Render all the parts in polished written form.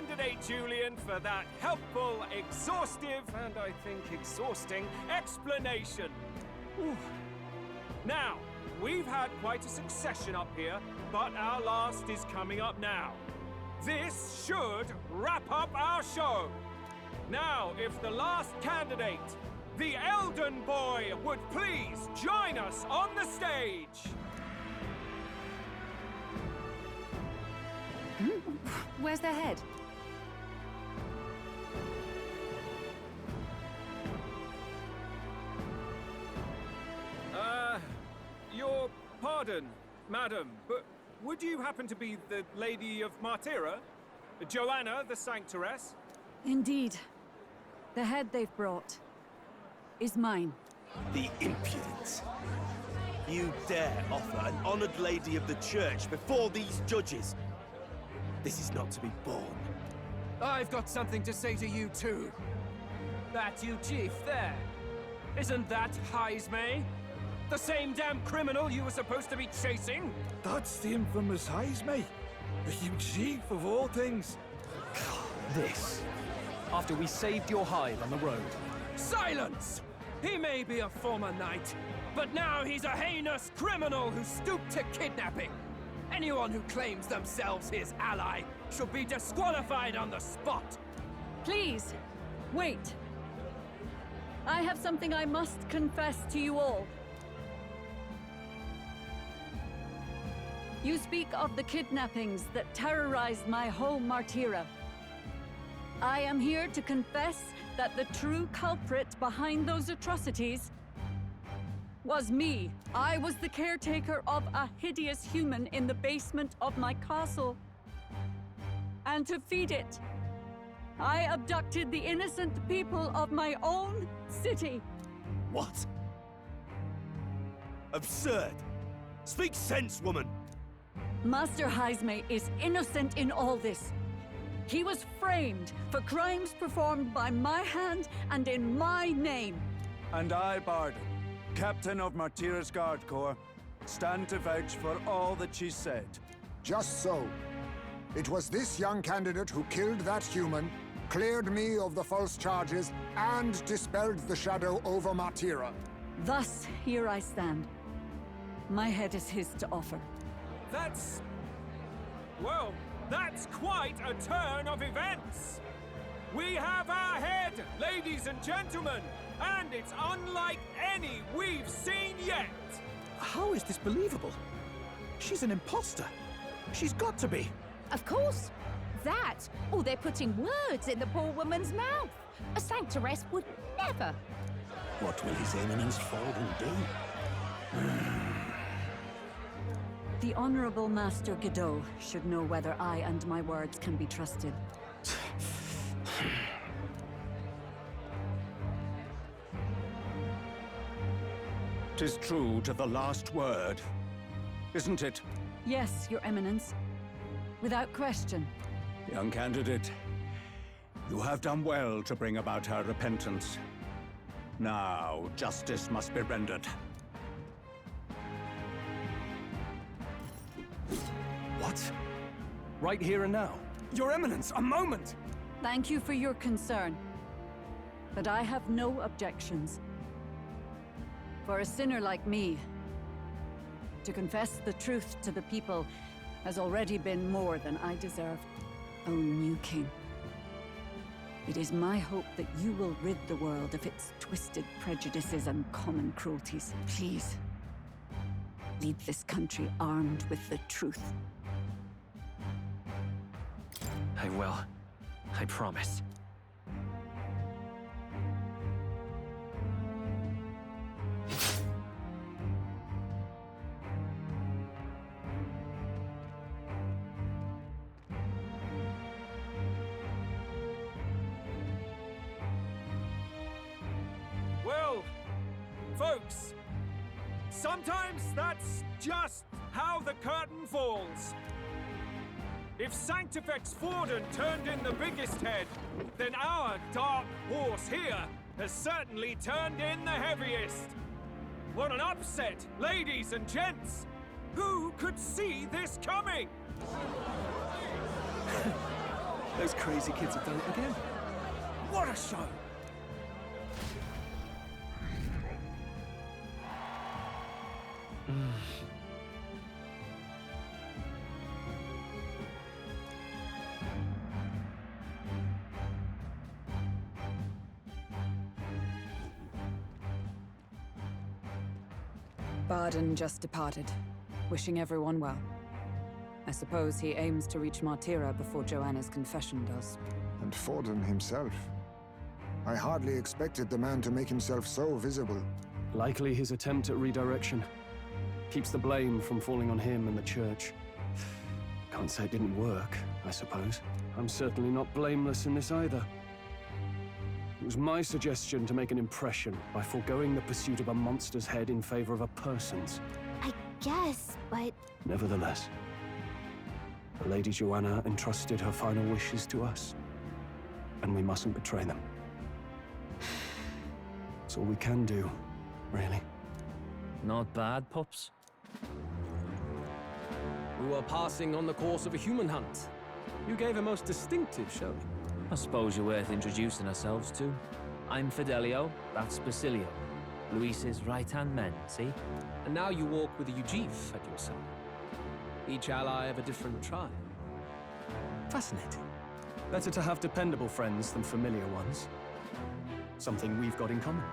candidate, Julian, for that helpful, exhaustive, and I think exhausting explanation. Ooh. Now, we've had quite a succession up here, but our last is coming up now. This should wrap up our show. Now, if the last candidate, the Elden Boy, would please join us on the stage. Where's their head? Your pardon, madam, but would you happen to be the Lady of Martyra? Joanna, the Sanctoress? Indeed. The head they've brought is mine. The impudence. You dare offer an honored lady of the church before these judges? This is not to be borne. I've got something to say to you too. That you chief there. Isn't that Heismay? The same damn criminal you were supposed to be chasing? That's the infamous Heismay. You chief of all things. This. After we saved your hide on the road. Silence! He may be a former knight, but now he's a heinous criminal who stooped to kidnapping. Anyone who claims themselves his ally should be disqualified on the spot. Please, wait. I have something I must confess to you all. You speak of the kidnappings that terrorized my home, Martyra. I am here to confess that the true culprit behind those atrocities was me. I was the caretaker of a hideous human in the basement of my castle. And to feed it, I abducted the innocent people of my own city. What? Absurd! Speak sense, woman! Master Heismay is innocent in all this. He was framed for crimes performed by my hand and in my name. And I, Barden, Captain of Martyra's Guard Corps, stand to vouch for all that she said. Just so. It was this young candidate who killed that human, cleared me of the false charges, and dispelled the shadow over Martyra. Thus, here I stand. My head is his to offer. That's... well, that's quite a turn of events. We have our head, ladies and gentlemen, and it's unlike any we've seen yet. How is this believable? She's an imposter. She's got to be. Of course. That, or they're putting words in the poor woman's mouth. A sanctoress would never. What will His Eminence Falden do? The Honorable Master Godot should know whether I and my words can be trusted. 'Tis true to the last word, isn't it? Yes, Your Eminence. Without question. Young candidate, you have done well to bring about her repentance. Now, justice must be rendered. What? Right here and now? Your Eminence, a moment! Thank you for your concern. But I have no objections. For a sinner like me, to confess the truth to the people has already been more than I deserve. O new king, it is my hope that you will rid the world of its twisted prejudices and common cruelties. Please, lead this country armed with the truth. I will. I promise. Well, folks, sometimes that's just how the curtain falls. If Sanctifex Forden turned in the biggest head, then our dark horse here has certainly turned in the heaviest. What an upset, ladies and gents! Who could see this coming? Those crazy kids have done it again. What a show! Barden just departed, wishing everyone well. I suppose he aims to reach Martira before Joanna's confession does. And Forden himself. I hardly expected the man to make himself so visible. Likely his attempt at redirection. Keeps the blame from falling on him and the church. Can't say it didn't work, I suppose. I'm certainly not blameless in this either. It was my suggestion to make an impression by foregoing the pursuit of a monster's head in favor of a person's. I guess, but... Nevertheless, the Lady Joanna entrusted her final wishes to us, and we mustn't betray them. It's all we can do, really. Not bad, pups. We were passing on the course of a human hunt. You gave a most distinctive showing. I suppose you're worth introducing ourselves to. I'm Fidelio, that's Basilio. Luis's right-hand men, see? And now you walk with a Ujif at your side. Each ally of a different tribe. Fascinating. Better to have dependable friends than familiar ones. Something we've got in common.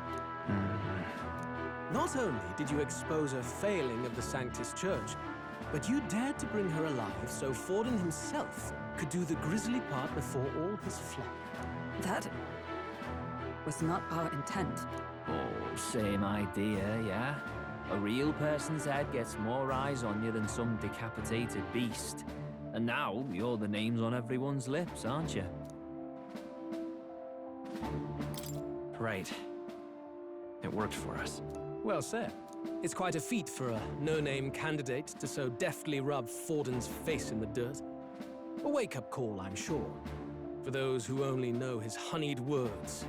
Not only did you expose a failing of the Sanctus Church, but you dared to bring her alive so Forden himself could do the grisly part before all his flock. That was not our intent. Oh, same idea, yeah? A real person's head gets more eyes on you than some decapitated beast. And now, you're the names on everyone's lips, aren't you? Right. It worked for us. Well said. It's quite a feat for a no-name candidate to so deftly rub Forden's face in the dirt. A wake-up call, I'm sure, for those who only know his honeyed words.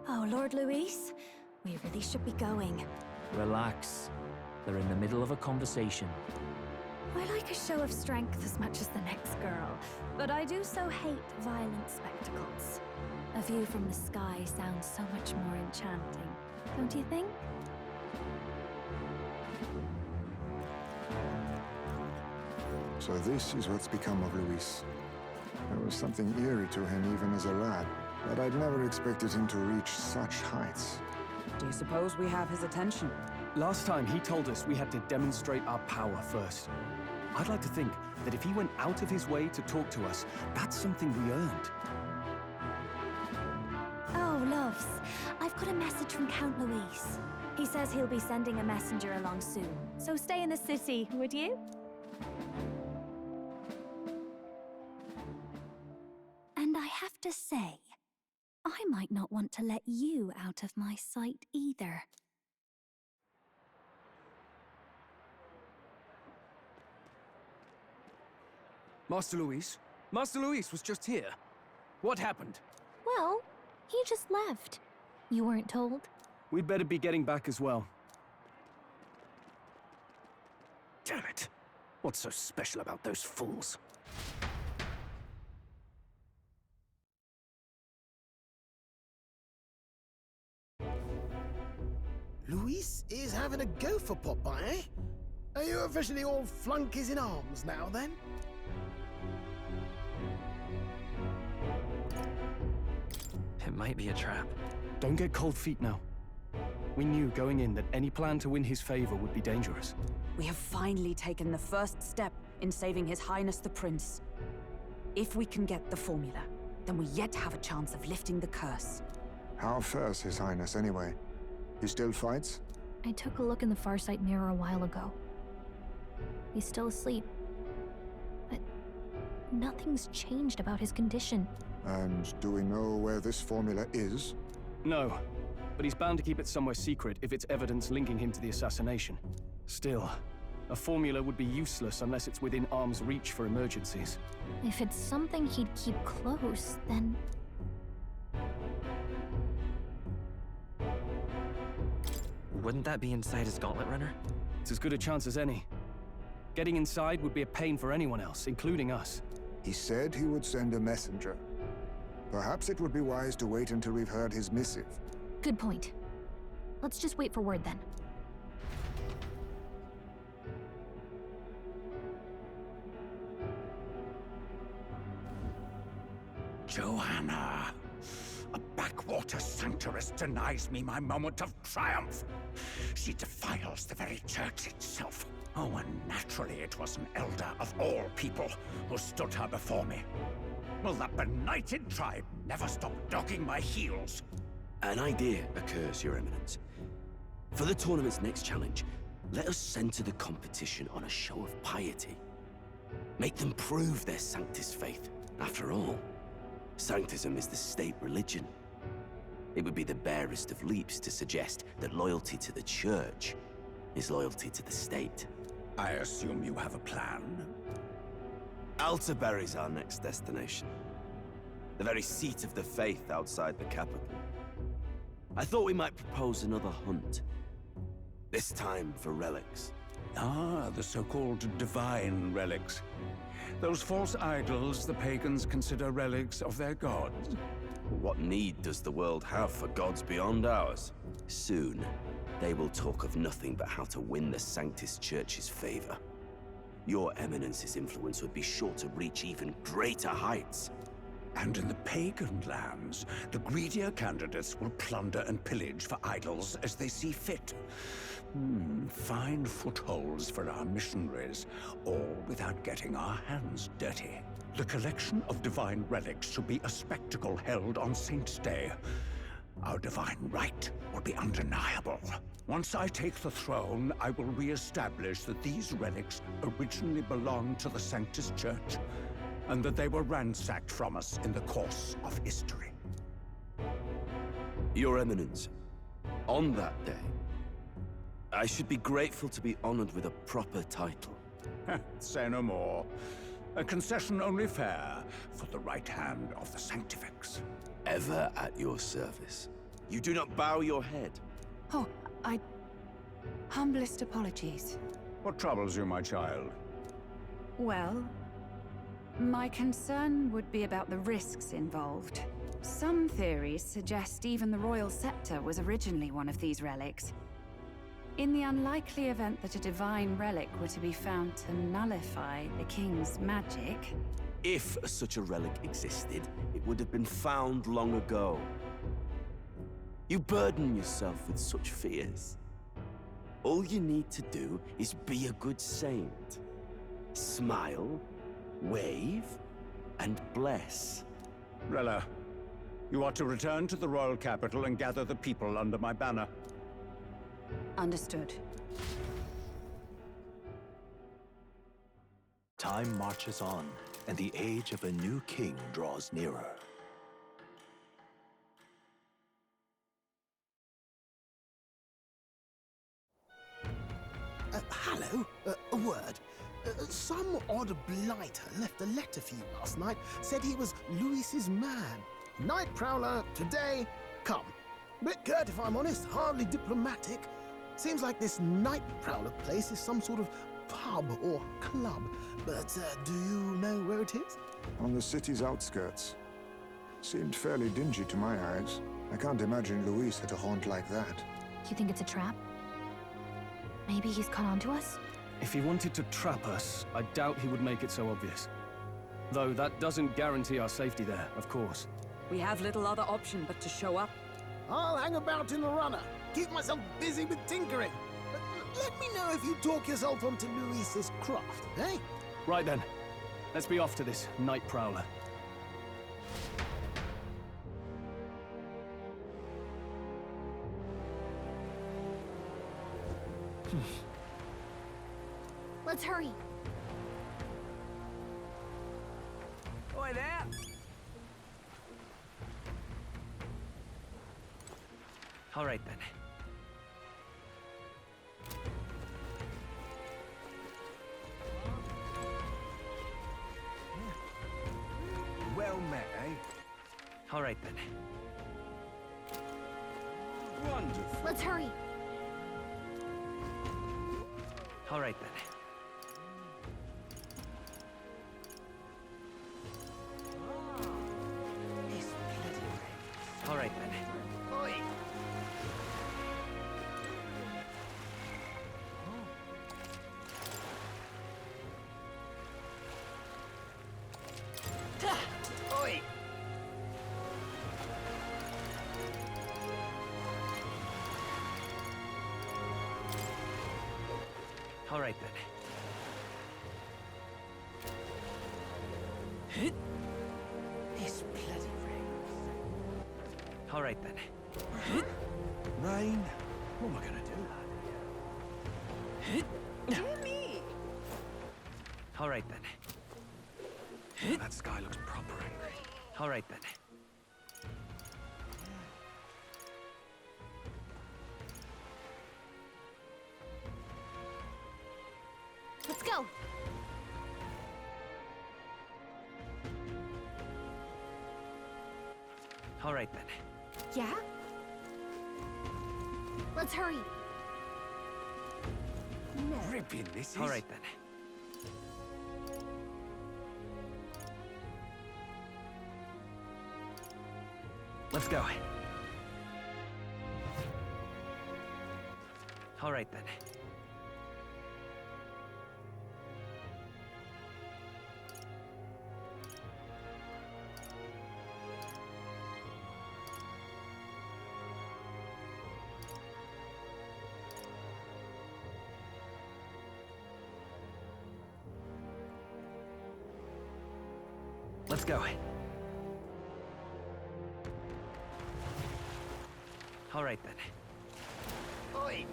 Oh, Lord Luis, we really should be going. Relax. They're in the middle of a conversation. I like a show of strength as much as the next girl, but I do so hate violent spectacles. A view from the sky sounds so much more enchanting, don't you think? So this is what's become of Luis. There was something eerie to him even as a lad, but I'd never expected him to reach such heights. Do you suppose we have his attention? Last time he told us we had to demonstrate our power first. I'd like to think that if he went out of his way to talk to us, that's something we earned. Oh, loves, I've got a message from Count Luis. He says he'll be sending a messenger along soon, so stay in the city, would you? And I have to say, I might not want to let you out of my sight either. Master Luis? Master Luis was just here. What happened? Well, he just left. You weren't told? We'd better be getting back as well. Damn it. What's so special about those fools? Luis is having a go for Popeye, eh? Are you officially all flunkies in arms now, then? It might be a trap. Don't get cold feet now. We knew going in that any plan to win his favor would be dangerous. We have finally taken the first step in saving His Highness the Prince. If we can get the formula, then we yet have a chance of lifting the curse. How fares His Highness, anyway? He still fights? I took a look in the Farsight mirror a while ago. He's still asleep. But nothing's changed about his condition. And do we know where this formula is? No, but he's bound to keep it somewhere secret if it's evidence linking him to the assassination. Still, a formula would be useless unless it's within arm's reach for emergencies. If it's something he'd keep close, then... Wouldn't that be inside his gauntlet runner? It's as good a chance as any. Getting inside would be a pain for anyone else, including us. He said he would send a messenger. Perhaps it would be wise to wait until we've heard his missive. Good point. Let's just wait for word then. Joanna! A backwater sanctuarist denies me my moment of triumph. She defiles the very church itself. Oh, and naturally it was an elder of all people who stood her before me. Will that benighted tribe never stop dogging my heels? An idea occurs, Your Eminence. For the tournament's next challenge, let us center the competition on a show of piety. Make them prove their Sanctus faith. After all, Sanctism is the state religion. It would be the barest of leaps to suggest that loyalty to the Church is loyalty to the state. I assume you have a plan? Altaberry's our next destination. The very seat of the faith outside the capital. I thought we might propose another hunt. This time for relics. Ah, the so-called divine relics. Those false idols the pagans consider relics of their gods. What need does the world have for gods beyond ours? Soon, they will talk of nothing but how to win the Sanctus Church's favor. Your Eminence's influence would be sure to reach even greater heights. And in the pagan lands, the greedier candidates will plunder and pillage for idols as they see fit. Fine footholds for our missionaries, all without getting our hands dirty. The collection of divine relics should be a spectacle held on Saint's Day. Our divine right will be undeniable. Once I take the throne, I will re-establish that these relics originally belonged to the Sanctus Church, and that they were ransacked from us in the course of history. Your Eminence, on that day, I should be grateful to be honored with a proper title. Say no more. A concession only fair for the right hand of the Sanctifex. Ever at your service. You do not bow your head. Oh, humblest apologies. What troubles you, my child? Well, my concern would be about the risks involved. Some theories suggest even the royal scepter was originally one of these relics. In the unlikely event that a divine relic were to be found to nullify the king's magic... If such a relic existed, it would have been found long ago. You burden yourself with such fears. All you need to do is be a good saint. Smile, wave, and bless. Rella, you are to return to the royal capital and gather the people under my banner. Understood. Time marches on, and the age of a new king draws nearer. Hello? A word. Some odd blighter left a letter for you last night. Said he was Luis's man. Night Prowler, today, come. Bit curt if I'm honest, hardly diplomatic. Seems like this Night Prowler place is some sort of pub or club. But do you know where it is? On the city's outskirts. Seemed fairly dingy to my eyes. I can't imagine Luis at a haunt like that. You think it's a trap? Maybe he's caught on to us? If he wanted to trap us, I doubt he would make it so obvious. Though that doesn't guarantee our safety there, of course. We have little other option but to show up. I'll hang about in the runner. Keep myself busy with tinkering. Let me know if you talk yourself onto Luis's craft, eh? Right then. Let's be off to this Night Prowler. Let's hurry. Oi there! All right then. Well met, eh? All right then. Wonderful. Let's hurry. All right then. This All right then. This bloody rain. All right then. Rain? What am I gonna do? Dear me! All right then. That sky looks proper angry. All right then. Let's go! All right then. Yeah? Let's hurry. No. Ripping this is. All right then. Let's go. All right then. Let's go. All right then. Oi!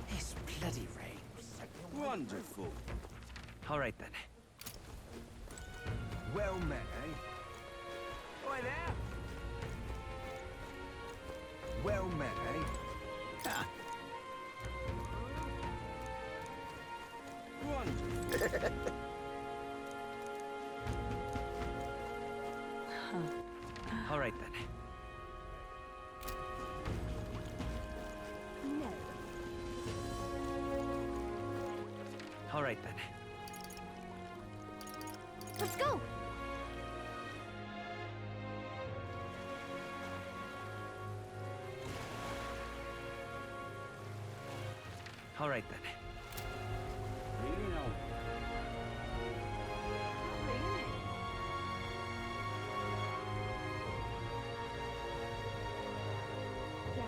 This bloody rain was so wonderful. All right then. Well met, eh? Oi there! Well met, eh? Ha! Wonderful. All right then. No. All right then. Let's go! All right then. Really no. Yeah?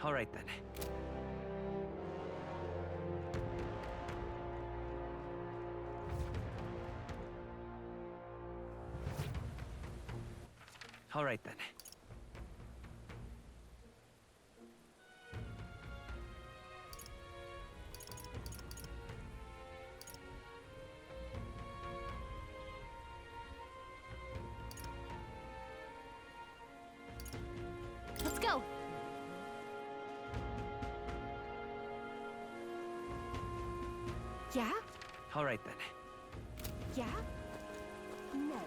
All right then. All right then. Let's go! Yeah? All right then. Yeah? No.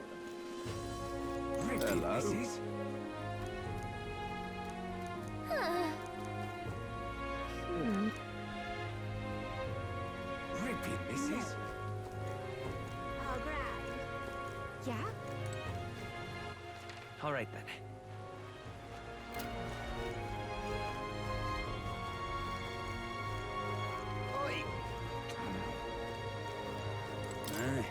Ripping this is. Ripping this is. All right. Yeah? All right then. Oi! Aye.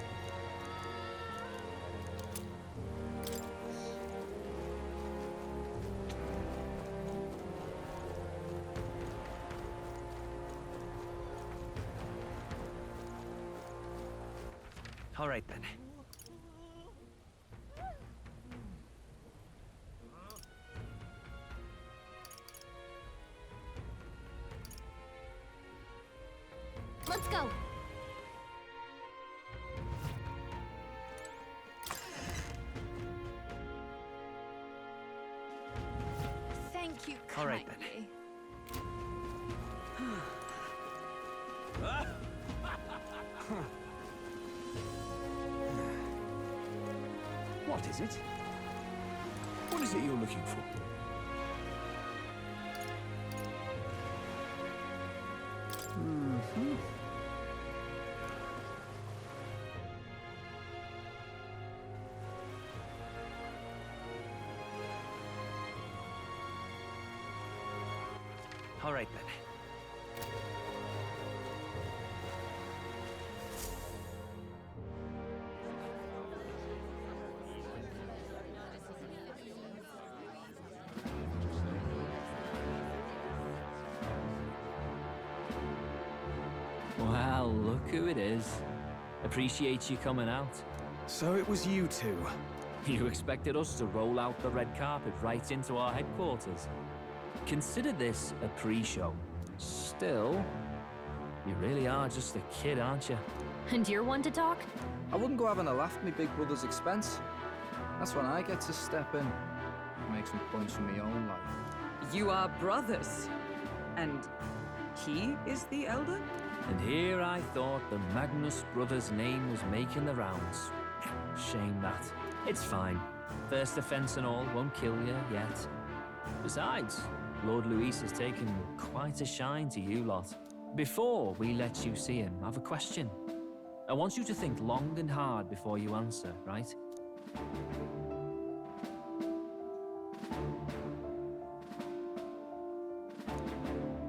All right then. Let's go! Thank you All kindly. right then. What is it? What is it you're looking for? Mm-hmm. All right then. Well, look who it is. Appreciate you coming out. So it was you two. You expected us to roll out the red carpet right into our headquarters. Consider this a pre-show. Still, you really are just a kid, aren't you? And you're one to talk? I wouldn't go having a laugh at me big brother's expense. That's when I get to step in, make some points from my own life. You are brothers. And he is the elder? And here I thought the Magnus brothers' name was making the rounds. Shame that. It's fine. First offense and all won't kill you yet. Besides, Lord Luis has taken quite a shine to you lot. Before we let you see him, I have a question. I want you to think long and hard before you answer, right?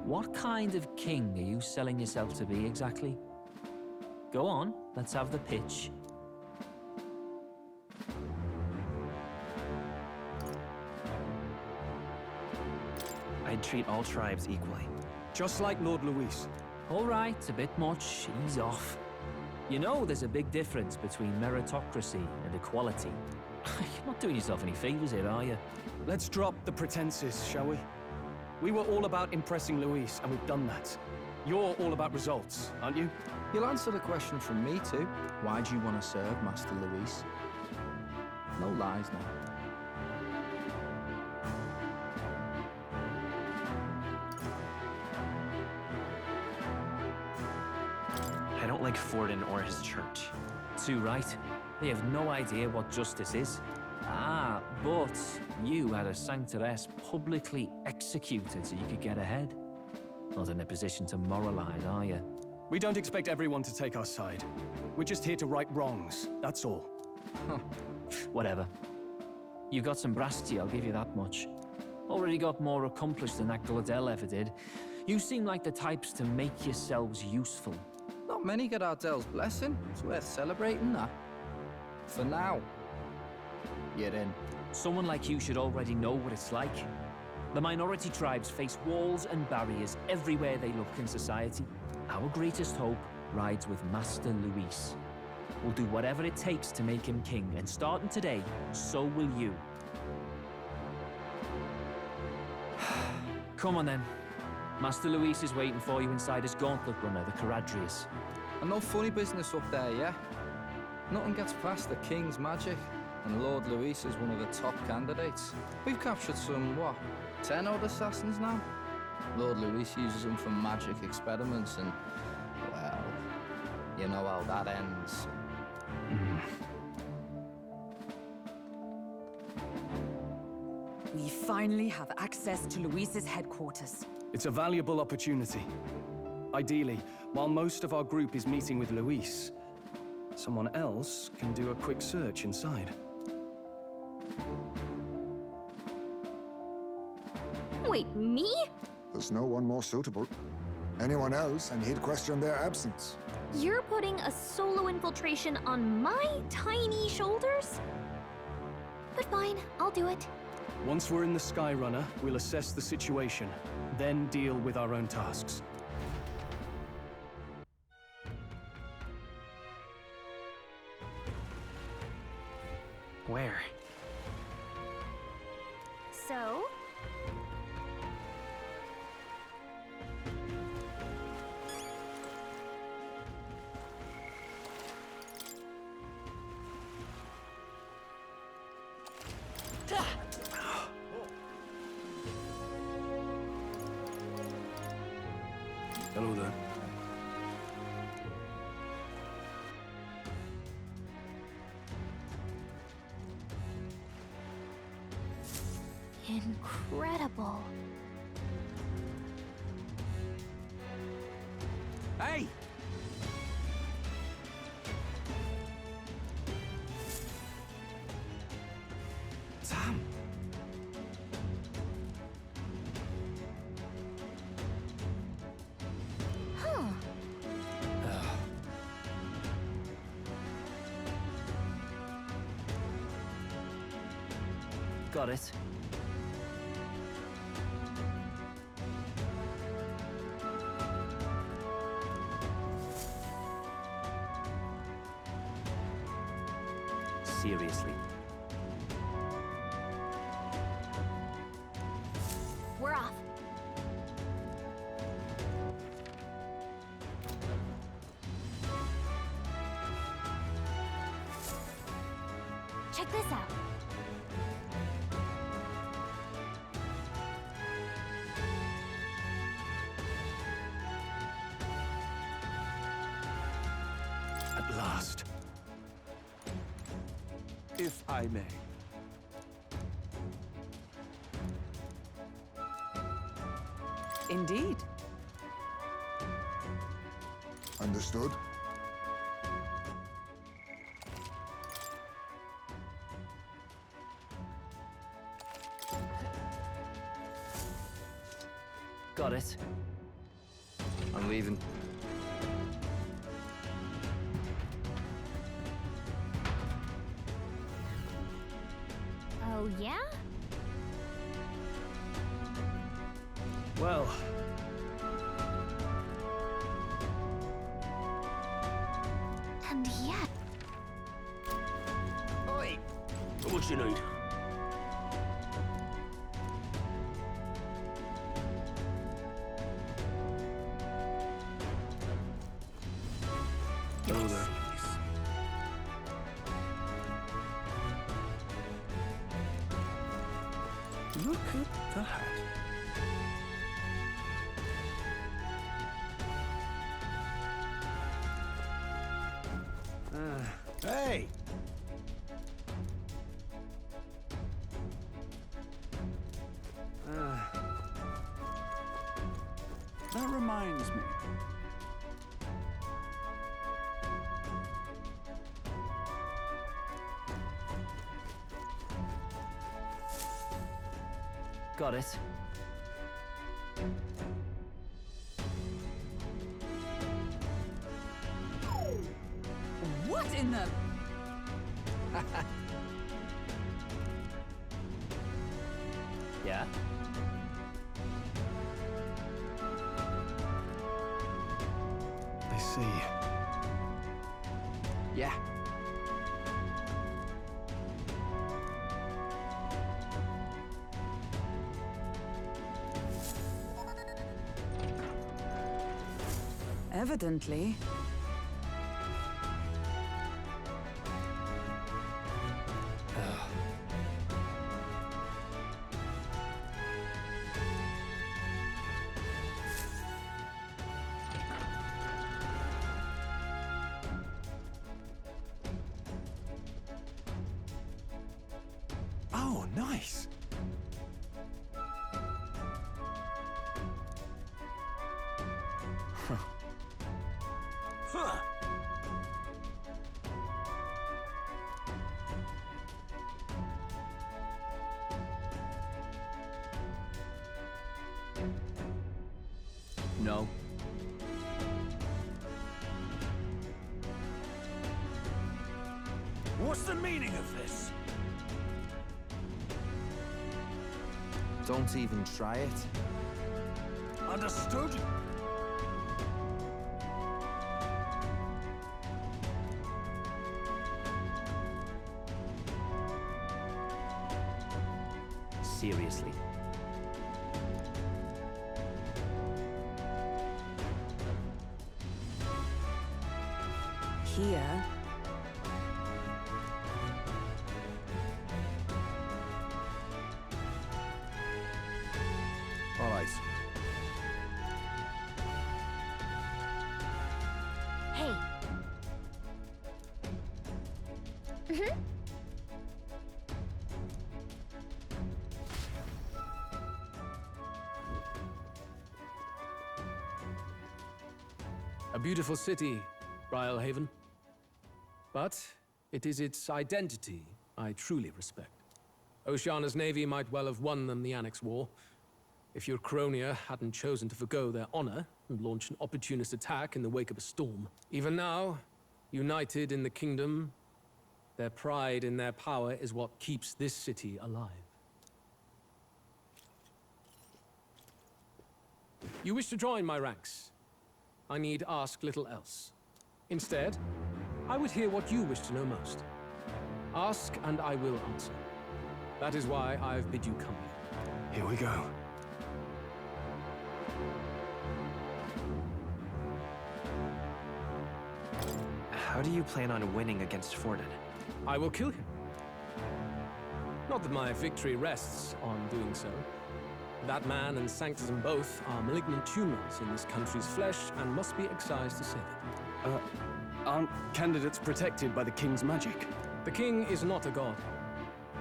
What kind of king are you selling yourself to be exactly? Go on, let's have the pitch. I'd treat all tribes equally. Just like Lord Luis. All right, a bit much, ease off. You know there's a big difference between meritocracy and equality. You're not doing yourself any favors here, are you? Let's drop the pretenses, shall we? We were all about impressing Luis, and we've done that. You're all about results, aren't you? You'll answer the question from me too. Why do you want to serve Master Luis? No lies now. I don't like Forden or his church. Too right. They have no idea what justice is. Ah, but you had a sanctoress publicly executed so you could get ahead. Not in a position to moralize, are you? We don't expect everyone to take our side. We're just here to right wrongs, that's all. Huh. Whatever. You got some brasty, I'll give you that much. Already got more accomplished than Agdaladel ever did. You seem like the types to make yourselves useful. Not many get Ardel's blessing. It's worth celebrating that. For now. You're in. Someone like you should already know what it's like. The minority tribes face walls and barriers everywhere they look in society. Our greatest hope rides with Master Luis. We'll do whatever it takes to make him king, and starting today, so will you. Come on then. Master Luis is waiting for you inside his gauntlet runner, the Caradrius. And no funny business up there, yeah? Nothing gets past the King's magic, and Lord Luis is one of the top candidates. We've captured some, what, 10 odd assassins now? Lord Luis uses them for magic experiments and, well, you know how that ends. We finally have access to Luis's headquarters. It's a valuable opportunity. Ideally, while most of our group is meeting with Luis, someone else can do a quick search inside. Wait, me? There's no one more suitable. Anyone else, and he'd question their absence. You're putting a solo infiltration on my tiny shoulders? But fine, I'll do it. Once we're in the Skyrunner, we'll assess the situation, then deal with our own tasks. Where? So? Hello there. Incredible. Hey! Sam! Huh. Got it. Seriously. We're off. Check this out. At last. If I may. Indeed. Understood? Got it. I'm leaving. Oh, yeah? Well, And yet... Oi! What you need? oh there. Look at that. Hey! That reminds me. Got it. What in the... Yeah? I see. Yeah. Evidently. Oh, nice. Huh! No. What's the meaning of this? Don't even try it. Understood? Seriously. Here. All right. Hey. Mm-hmm. A beautiful city, Brilehaven. But it is its identity I truly respect. Oceana's navy might well have won them the Annex War, if your Cronia hadn't chosen to forgo their honor and launch an opportunist attack in the wake of a storm. Even now, united in the kingdom, their pride in their power is what keeps this city alive. You wish to join my ranks. I need ask little else. Instead, I would hear what you wish to know most. Ask and I will answer. That is why I've bid you come here. Here we go. How do you plan on winning against Forden? I will kill him. Not that my victory rests on doing so. That man and Sanctism both are malignant tumors in this country's flesh and must be excised to save it. Aren't candidates protected by the king's magic? The king is not a god.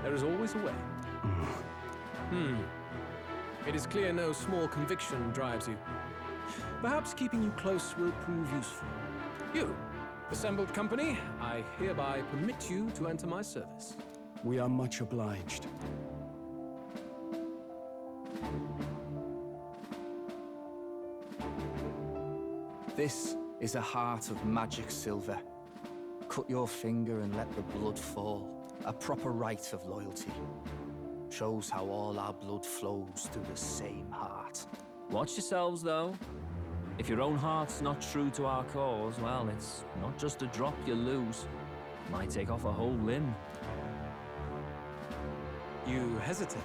There is always a way. It is clear no small conviction drives you. Perhaps keeping you close will prove useful. You, assembled company, I hereby permit you to enter my service. We are much obliged. This is a heart of magic silver. Cut your finger and let the blood fall. A proper rite of loyalty. Shows how all our blood flows through the same heart. Watch yourselves, though. If your own heart's not true to our cause, well, it's not just a drop you lose. It might take off a whole limb. You hesitate.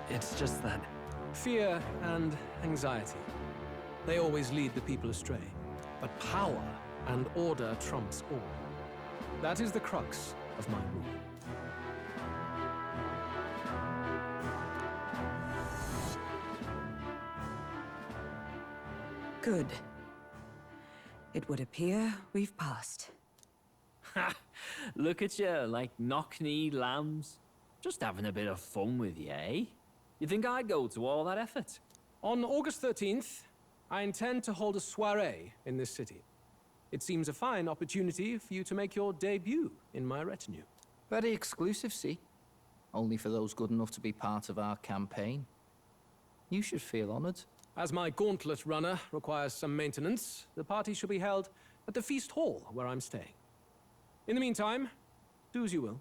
It's just that... Fear and anxiety. They always lead the people astray. But power and order trumps all. That is the crux of my rule. Good. It would appear we've passed. Ha! Look at you, like knock-kneed lambs. Just having a bit of fun with you, eh? You think I'd go to all that effort? On August 13th, I intend to hold a soiree in this city. It seems a fine opportunity for you to make your debut in my retinue. Very exclusive, see? Only for those good enough to be part of our campaign. You should feel honored. As my gauntlet runner requires some maintenance, the party shall be held at the feast hall where I'm staying. In the meantime, do as you will.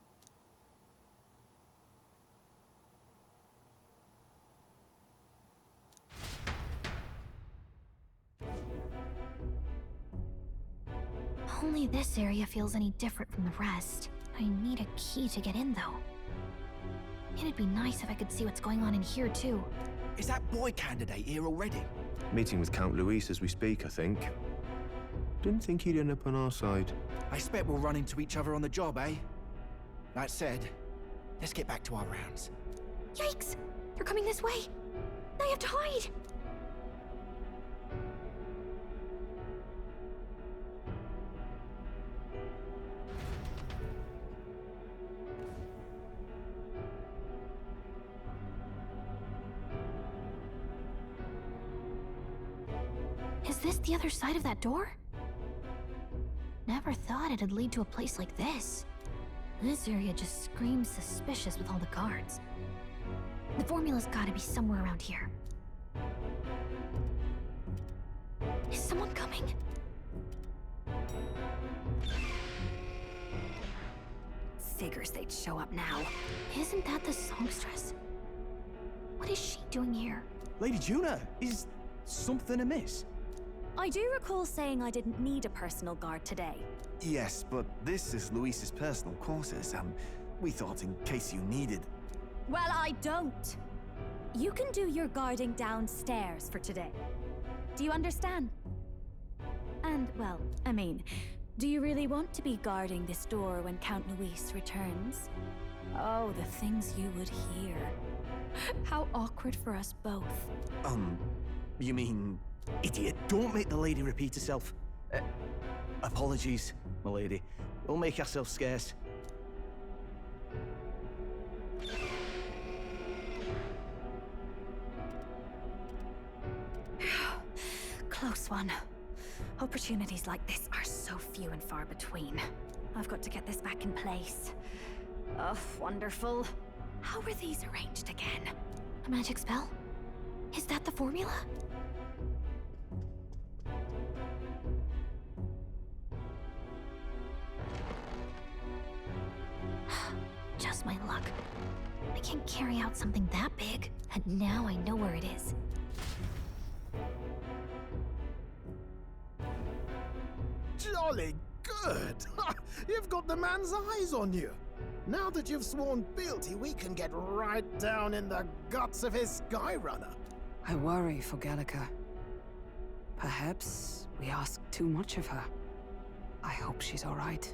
Only this area feels any different from the rest. I need a key to get in, though. It'd be nice if I could see what's going on in here, too. Is that boy candidate here already? Meeting with Count Luis as we speak, I think. Didn't think he'd end up on our side. I expect we'll run into each other on the job, eh? That said, let's get back to our rounds. Yikes! They're coming this way! I have to hide! Is this the other side of that door? Never thought it'd lead to a place like this. This area just screams suspicious with all the guards. The formula's gotta be somewhere around here. Is someone coming? Figures they'd show up now. Isn't that the songstress? What is she doing here? Lady Juna, is something amiss? I do recall saying I didn't need a personal guard today. Yes, but this is Luis's personal quarters, and we thought in case you needed... Well, I don't. You can do your guarding downstairs for today. Do you understand? And, well, I mean, do you really want to be guarding this door when Count Luis returns? Oh, the things you would hear. How awkward for us both. You mean... Idiot, don't make the lady repeat herself. Apologies, my lady. We'll make ourselves scarce. Close one. Opportunities like this are so few and far between. I've got to get this back in place. Oh, wonderful. How were these arranged again? A magic spell? Is that the formula? Just my luck. I can't carry out something that big, and now I know where it is. Jolly good! You've got the man's eyes on you. Now that you've sworn fealty, we can get right down in the guts of his Skyrunner. I worry for Gallica. Perhaps we ask too much of her. I hope she's all right.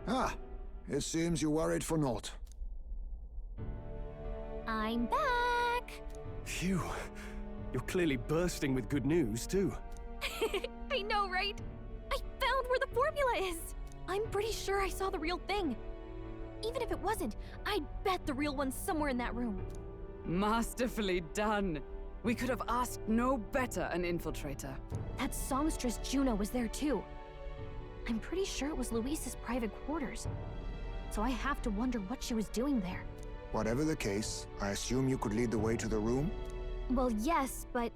Ah, it seems you worried for naught. I'm back! Phew. You're clearly bursting with good news, too. I know, right? I found where the formula is! I'm pretty sure I saw the real thing. Even if it wasn't, I'd bet the real one's somewhere in that room. Masterfully done. We could have asked no better an infiltrator. That songstress Juno was there too. I'm pretty sure it was Luis's private quarters. So I have to wonder what she was doing there. Whatever the case, I assume you could lead the way to the room? Well, yes, but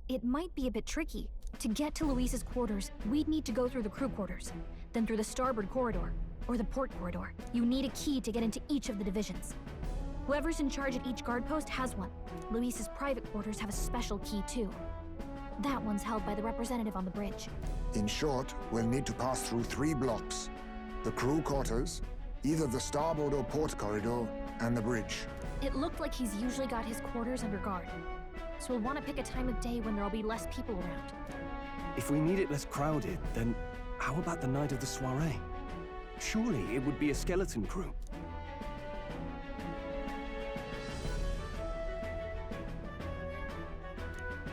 it might be a bit tricky. To get to Luis's quarters, we'd need to go through the crew quarters, then through the starboard corridor, or the port corridor. You need a key to get into each of the divisions. Whoever's in charge at each guard post has one. Luis's private quarters have a special key too. That one's held by the representative on the bridge. In short, we'll need to pass through 3 blocks. The crew quarters, either the starboard or port corridor, and the bridge. It looked like he's usually got his quarters under guard. So we'll want to pick a time of day when there'll be less people around. If we need it less crowded, then how about the night of the soiree? Surely it would be a skeleton crew.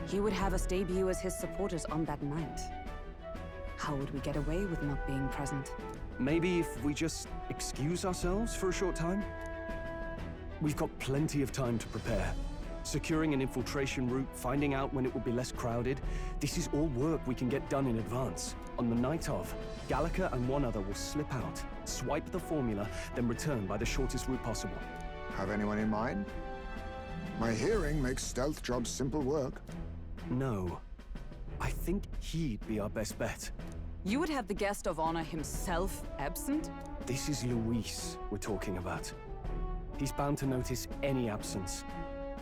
He would have us debut as his supporters on that night. How would we get away with not being present? Maybe if we just excuse ourselves for a short time? We've got plenty of time to prepare. Securing an infiltration route, finding out when it will be less crowded, this is all work we can get done in advance. On the night of, Gallica and one other will slip out, swipe the formula, then return by the shortest route possible. Have anyone in mind? My hearing makes stealth jobs simple work. No. I think he'd be our best bet. You would have the guest of honor himself absent? This is Luis we're talking about. He's bound to notice any absence.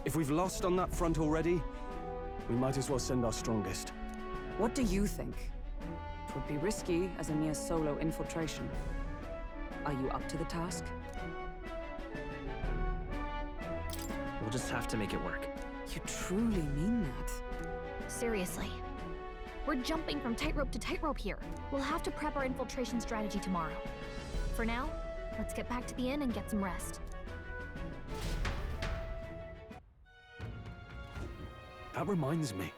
If we've lost on that front already, we might as well send our strongest. What do you think? It would be risky as a near solo infiltration. Are you up to the task? We'll just have to make it work. You truly mean that? Seriously. We're jumping from tightrope to tightrope here. We'll have to prep our infiltration strategy tomorrow. For now, let's get back to the inn and get some rest. That reminds me.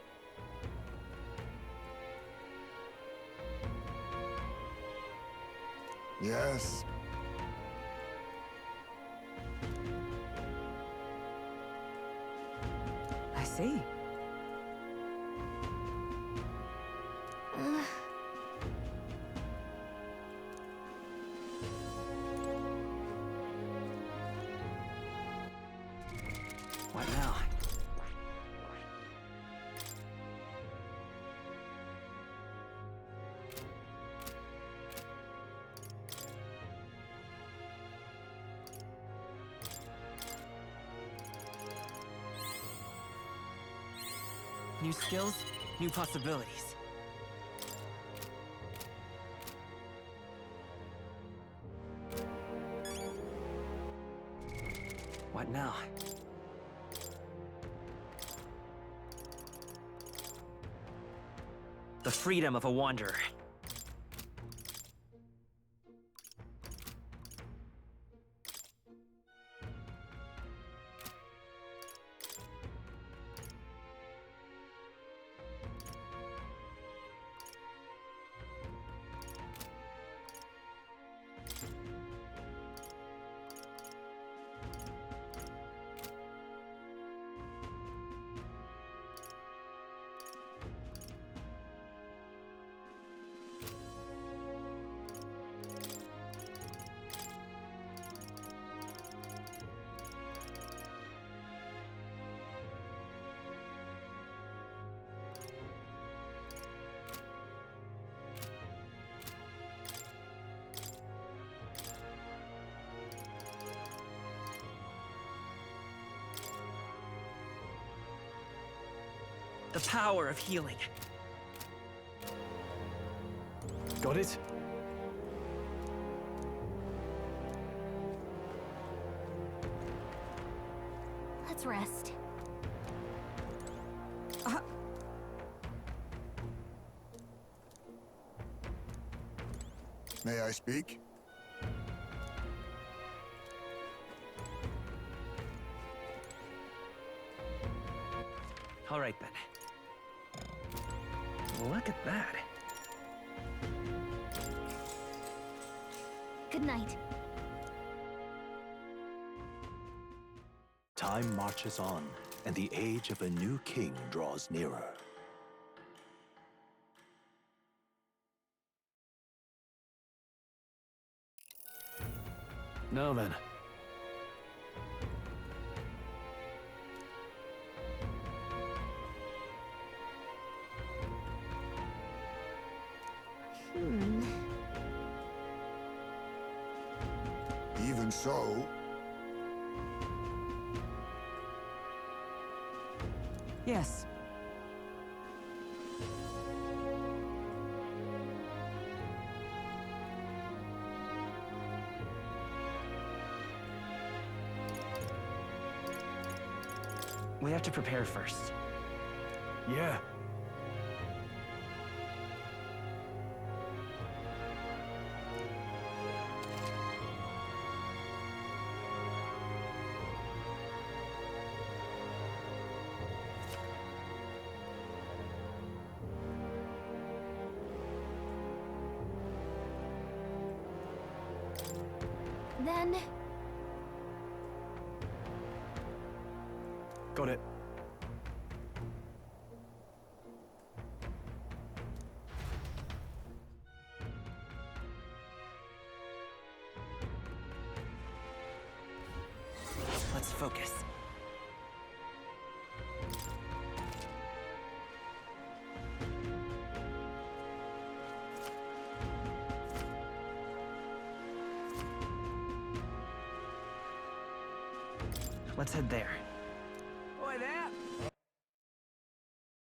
Yes. I see. What now? New skills, new possibilities. What now? The freedom of a wanderer. The power of healing. Got it? Let's rest. May I speak? All right, then. Look at that. Good night. Time marches on, and the age of a new king draws nearer. Now then. Even so, Yes. We have to prepare first. Yeah. Then... Got it. Let's focus. Let's head there.